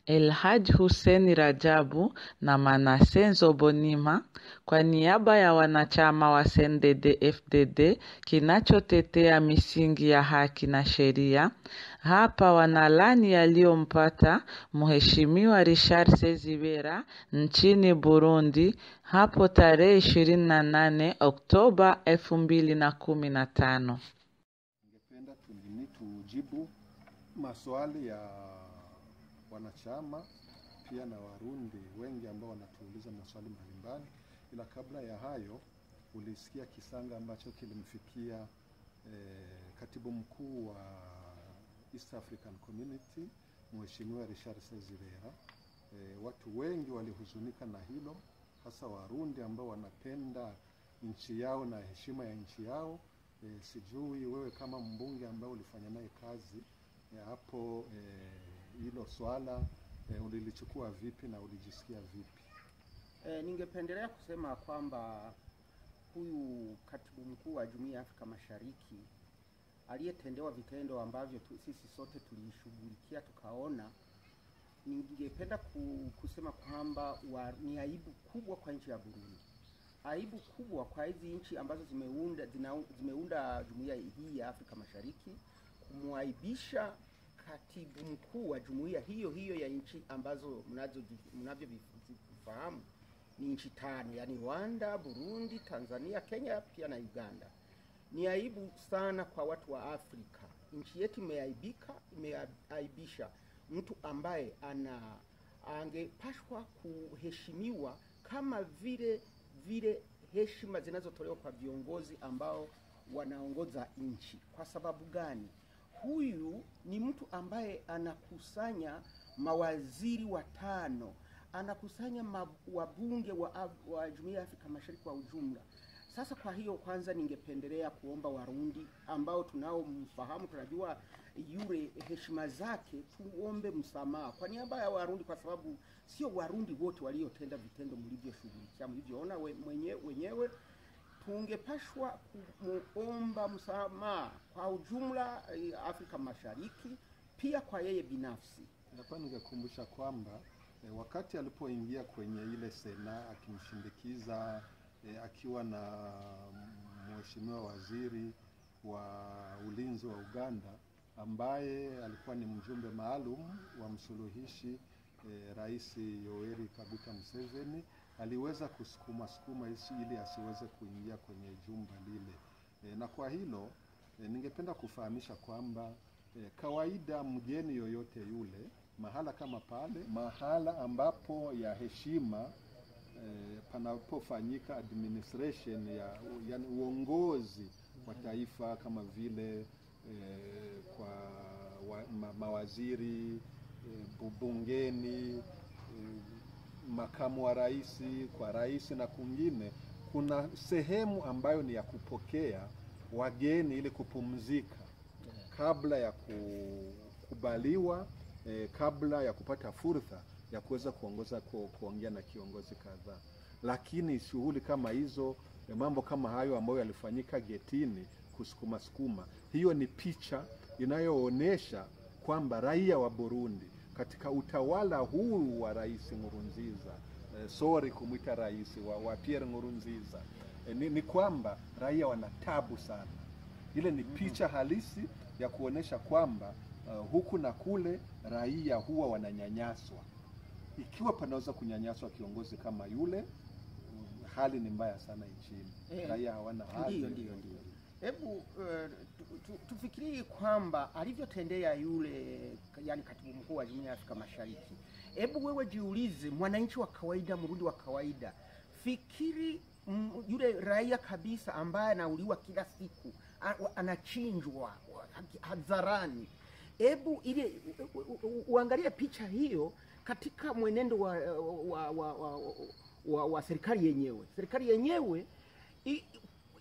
Elhaj Hussein Rajabu na Manasenzo Bonima kwa niaba ya wanachama wa CNDD-FDD kinachotetea misingi ya haki na sheria, hapa wanalani yaliyompata Mheshimiwa Richard Sezibera nchini Burundi hapo tarehe 28 Oktoba 2015. Ningependa tujibu maswali ya wanachama pia na Warundi wengi ambao wanatuuliza maswali mbalimbali. Ila kabla ya hayo, ulisikia kisanga ambacho kilimfikia katibu mkuu wa East African Community Mheshimiwa Richard Sezibera. Watu wengi walihuzunika na hilo, hasa Warundi ambao wanapenda nchi yao na heshima ya nchi yao. Sijui wewe kama mbunge ambao ulifanya naye kazi hapo, hilo swala ulilichukua vipi na ulijisikia vipi? Ningependelea kusema kwamba huyu katibu mkuu wa Jumuiya ya Afrika Mashariki aliyetendewa vitendo ambavyo sisi sote tulishughulikia tukaona, ningependa kusema kwamba ni aibu kubwa kwa nchi ya Burundi. Aibu kubwa kwa hizi nchi ambazo zimeunda Jumuiya hii ya Afrika Mashariki, kumuaibisha katibu mkuu wa jumuiya hiyo ya nchi ambazo mnavyovifahamu ni nchi 5, yani Rwanda, Burundi, Tanzania, Kenya pia na Uganda. Ni aibu sana kwa watu wa Afrika. Nchi yetu imeaibisha mtu ambaye angepashwa kuheshimiwa kama vile heshima zinazotolewa kwa viongozi ambao wanaongoza nchi. Kwa sababu gani? Huyu ni mtu ambaye anakusanya mawaziri 5, anakusanya wabunge wa Jumuiya ya Afrika Mashariki kwa ujumla. Sasa kwa hiyo, kwanza ningependelea kuomba Warundi ambao tunaomfahamu, tunajua yule heshima zake, tuombe msamaha kwa niaba ya Warundi, kwa sababu sio Warundi wote waliotenda vitendo mlivyoshughulikia, mlivyoona wenyewe. Tungepashwa kumuomba msamaha kwa ujumla Afrika Mashariki, pia kwa yeye binafsi. Hapa ningekumbusha kwamba wakati alipoingia kwenye ile Sena akimshindikiza akiwa na Mheshimiwa Waziri wa Ulinzi wa Uganda ambaye alikuwa ni mjumbe maalum wa msuluhishi Rais Yoweri Kaguta Museveni, aliweza kusukuma ili asiweze kuingia kwenye jumba lile. Na kwa hilo ningependa kufahamisha kwamba kawaida mgeni yoyote yule mahala kama pale, mahala ambapo ya heshima panapofanyika administration yani uongozi wa taifa, kama vile kwa mawaziri, bungeni, makamu wa rais, kwa rais na kwingine, kuna sehemu ambayo ni ya kupokea wageni ili kupumzika kabla ya kukubaliwa, kabla ya kupata fursa ya kuweza kuongea na kiongozi kadhaa. Lakini shughuli kama hizo, mambo kama hayo ambayo yalifanyika getini, kusukuma, hiyo ni picha inayoonesha kwamba raia wa Burundi katika utawala huu wa Rais Nkurunziza, kumuita rais wa Pierre Nkurunziza, ni kwamba raia wanatabu sana. Ile ni picha halisi ya kuonesha kwamba huku na kule raia huwa wananyanyaswa. Ikiwa panaweza kunyanyaswa kiongozi kama yule, hali ni mbaya sana nchini. Raia hawana haki. Ndio. Hebu tufikirie kwamba alivyotendea yule, yani katibu mkuu wa Jumuiya ya Afrika Mashariki. Hebu wewe jiulize, mwananchi wa kawaida, Murundi wa kawaida, fikiri yule raia kabisa ambaye anauliwa kila siku, anachinjwa hadharani. Hebu ile uangalie picha hiyo katika mwenendo wa serikali yenyewe. Serikali yenyewe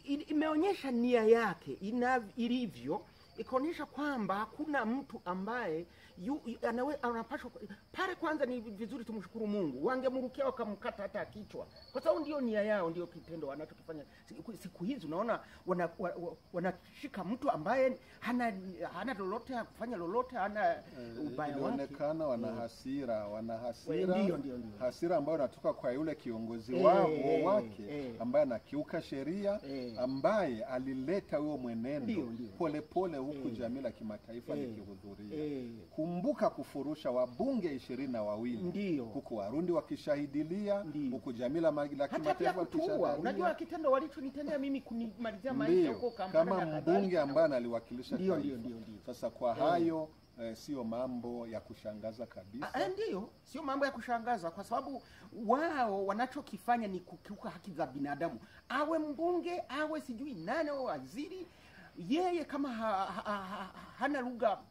imeonyesha nia yake ilivyo, ikaonyesha kwamba hakuna mtu ambaye anapashwa pale. Kwanza ni vizuri tumshukuru Mungu, wangemrukia wakamkata hata kichwa, kwa sababu ndio nia yao, ndio kitendo wanachokifanya siku hizi. Unaona wanashika mtu ambaye hana lolote ya kufanya lolote, hana ubaya wake. Inaonekana wana hasira Ndio. Hasira ambayo inatoka kwa yule kiongozi wake ambaye anakiuka sheria, ambaye alileta huo mwenendo polepole huku jamii la kimataifa likihudhuria. Kumbuka kufurusha wabunge 22 huku Warundi wakishahidilia, huku jamii la kimataifa wakishahidilia. Unajua kitendo walichonitendea mimi kunimalizia maisha huko Kampala kama mbunge ambaye aliwakilisha taifa. Sasa kwa hayo sio mambo ya kushangaza kabisa. Ndio, sio mambo ya kushangaza, kwa sababu wao wanachokifanya ni kukiuka haki za binadamu. Awe mbunge, awe sijui nani au waziri, yeye kama hana lugha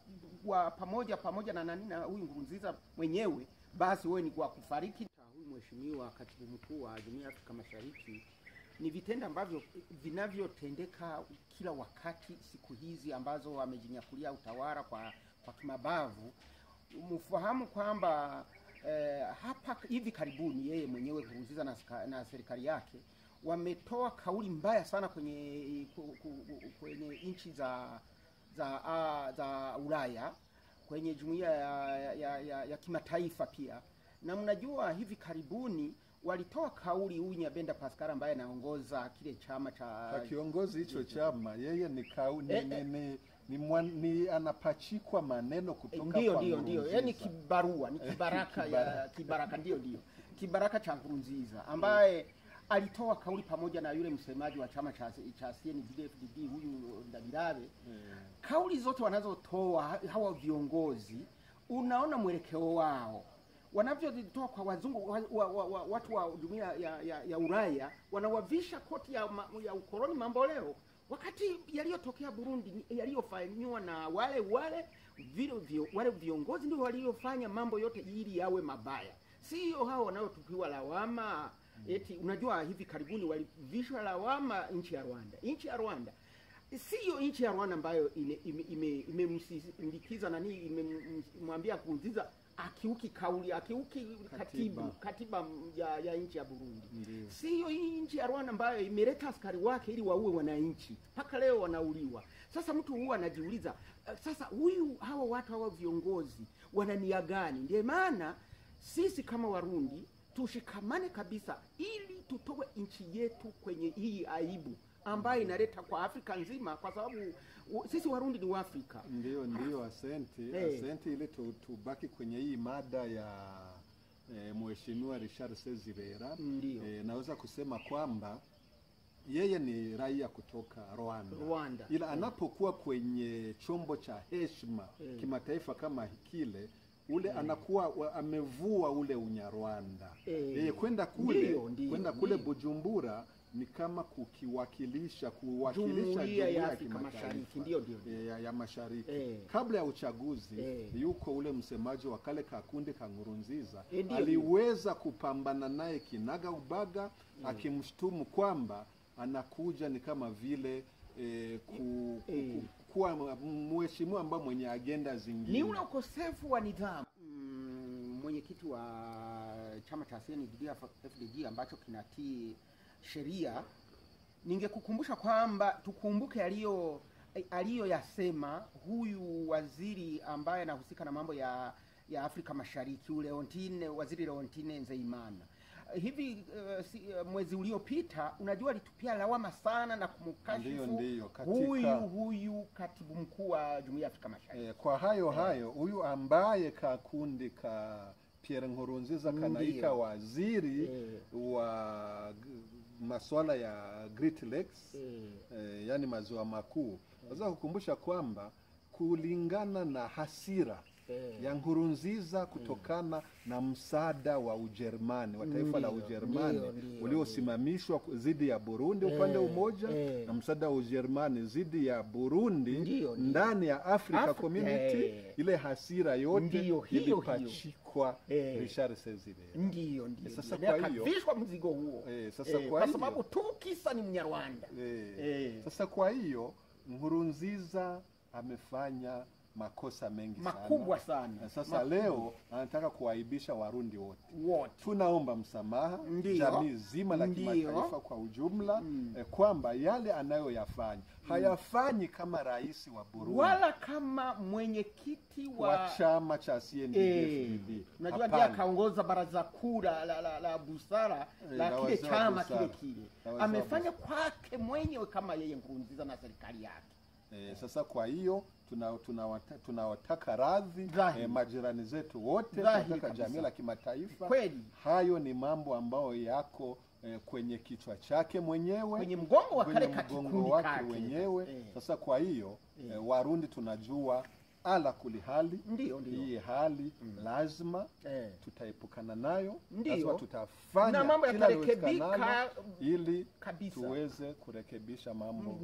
wa pamoja na nani na huyu Nkurunziza mwenyewe, basi wewe ni kwa kufariki. Huyu mheshimiwa katibu mkuu wa Jumuiya ya Afrika Mashariki, ni vitendo ambavyo vinavyotendeka kila wakati siku hizi ambazo wamejinyakulia utawala kwa kimabavu. Mfahamu kwamba hapa hivi karibuni yeye mwenyewe Nkurunziza na serikali yake wametoa kauli mbaya sana kwenye nchi za Ulaya, kwenye jumuiya ya kimataifa pia. Na mnajua hivi karibuni walitoa kauli, huyu Nyabenda Pascal ambaye anaongoza kile chama cha kiongozi hicho chama, yeye ni kauli ni anapachikwa maneno kutoka kwa ndio yani kibarua, ni kibaraka ndio kibaraka cha Nkurunziza, ambaye alitoa kauli pamoja na yule msemaji wa chama cha CNDD-FDD huyu Ndabirabe. Kauli zote wanazotoa hawa viongozi, unaona mwelekeo wao wanavyozitoa kwa wazungu, watu wa jumuiya ya Ulaya, wanawavisha koti ya ukoloni mambo leo, wakati yaliyotokea Burundi yaliyofanywa na wale viongozi ndio waliofanya mambo yote ili yawe mabaya, sio hao wanaotupiwa lawama. Eti unajua hivi karibuni walivishwa lawama nchi ya Rwanda. Sio nchi ya Rwanda ambayo imemsindikiza nani, imemwambia Nkurunziza akiuki katiba ya nchi ya Burundi. Sio nchi ya Rwanda ambayo imeleta askari wake ili waue wananchi, mpaka leo wanauliwa. Sasa mtu huwa anajiuliza, sasa hawa viongozi wana nia gani? Ndio maana sisi kama Warundi tushikamane kabisa ili tutoe nchi yetu kwenye hii aibu ambayo inaleta kwa Afrika nzima, kwa sababu sisi Warundi ni Waafrika. Ndio, asante ile tubaki kwenye hii mada ya mheshimiwa Richard Sezibera. Naweza kusema kwamba yeye ni raia kutoka Rwanda. Ila anapokuwa kwenye chombo cha heshima kimataifa kama kile, anakuwa amevua ule Unyarwanda. Kwenda kule Bujumbura ni kama kuwakilisha Jumuiya ya Afrika Mashariki, ya Mashariki. Kabla ya uchaguzi yuko ule msemaji wa kale kakundi ka Nkurunziza, aliweza kupambana naye kinaga ubaga, akimshtumu kwamba anakuja ni kama vile kuwa mheshimiwa ambaye mwenye agenda zingine. Ni ule ukosefu wa nidhamu. Mwenyekiti wa chama cha CNDD-FDD ambacho kinatii sheria, ningekukumbusha kwamba tukumbuke aliyoyasema huyu waziri ambaye anahusika na mambo ya Afrika Mashariki, waziri Leontine Nzeyimana. Hivi mwezi uliopita, unajua alitupia lawama sana na kumkashifu huyu katibu mkuu wa Jumuiya ya Afrika Mashariki. Kwa hayo huyu ambaye kakundi ka Pierre Nkurunziza kanaika waziri wa masuala ya Great Lakes, yani maziwa makuu. Naweza kukumbusha kwamba kulingana na hasira ya Nkurunziza kutokana na msaada wa Ujerumani, wa taifa la Ujerumani uliosimamishwa dhidi ya Burundi upande umoja, na msaada wa Ujerumani dhidi ya Burundi ndani ya Africa Community, ile hasira yote ilipachikwa Richard Sezibera. Sasa kwa hiyo akavishwa mzigo huo, kwa sababu tu kisa ni Mnyarwanda. Sasa kwa hiyo Nkurunziza amefanya makosa mengi makubwa sana. Na sasa leo anataka kuaibisha Warundi wote. Tunaomba msamaha jamii zima la kimataifa kwa ujumla, kwamba yale anayoyafanya hayafanyi kama rais wa Burundi wala kama mwenyekiti wa chama cha CNDD-FDD. Unajua ndiye akaongoza baraza kuu la busara la kile chama kile. Amefanya kwake mwenyewe kama yeye Nkurunziza na serikali yake. Sasa kwa hiyo tunawataka radhi majirani zetu wote, tunataka jamii la kimataifa. Kweli hayo ni mambo ambayo yako kwenye kichwa chake mwenyewe, kwenye mgongo wa kale wake wenyewe. Sasa kwa hiyo Warundi tunajua ala kulihali hii hali lazima tutaepukana nayo, lazima tutafanya na mambo yatarekebika ili tuweze kurekebisha mambo.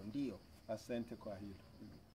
Ndio. Asante kwa hilo.